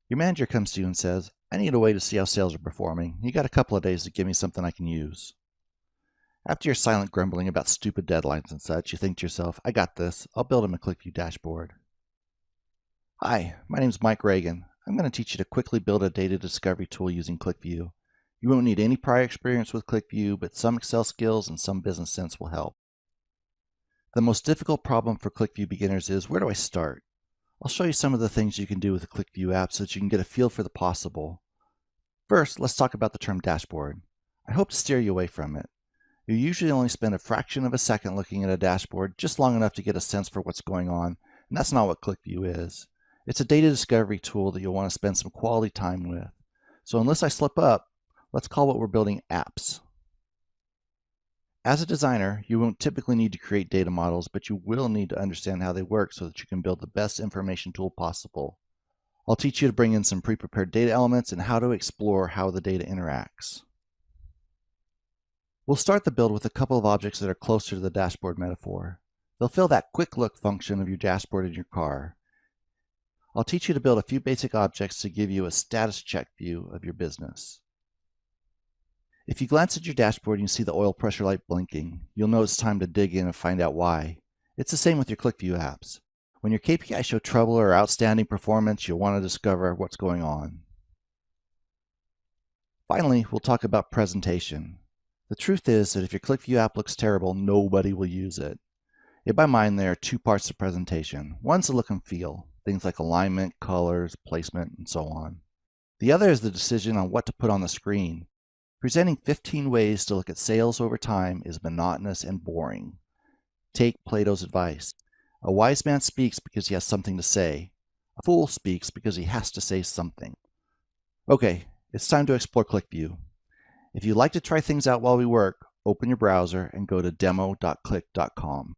Your manager comes to you and says, I need a way to see how sales are performing. You got a couple of days to give me something I can use. After your silent grumbling about stupid deadlines and such, you think to yourself, I got this. I'll build him a QlikView dashboard. Hi, my name is Mike Reagan. I'm going to teach you to quickly build a data discovery tool using QlikView. You won't need any prior experience with QlikView, but some Excel skills and some business sense will help. The most difficult problem for QlikView beginners is, where do I start? I'll show you some of the things you can do with the QlikView app so that you can get a feel for the possible. First, let's talk about the term dashboard. I hope to steer you away from it. You usually only spend a fraction of a second looking at a dashboard, just long enough to get a sense for what's going on, and that's not what QlikView is. It's a data discovery tool that you'll want to spend some quality time with. So unless I slip up, let's call what we're building apps. As a designer, you won't typically need to create data models, but you will need to understand how they work so that you can build the best information tool possible. I'll teach you to bring in some pre-prepared data elements and how to explore how the data interacts. We'll start the build with a couple of objects that are closer to the dashboard metaphor. They'll fill that quick look function of your dashboard in your car. I'll teach you to build a few basic objects to give you a status check view of your business. If you glance at your dashboard and you see the oil pressure light blinking, you'll know it's time to dig in and find out why. It's the same with your QlikView apps. When your KPIs show trouble or outstanding performance, you'll want to discover what's going on. Finally, we'll talk about presentation. The truth is that if your QlikView app looks terrible, nobody will use it. In my mind, there are two parts to presentation. One's the look and feel, things like alignment, colors, placement, and so on. The other is the decision on what to put on the screen. Presenting 15 ways to look at sales over time is monotonous and boring. Take Plato's advice. A wise man speaks because he has something to say. A fool speaks because he has to say something. Okay, it's time to explore QlikView. If you'd like to try things out while we work, open your browser and go to demo.qlik.com.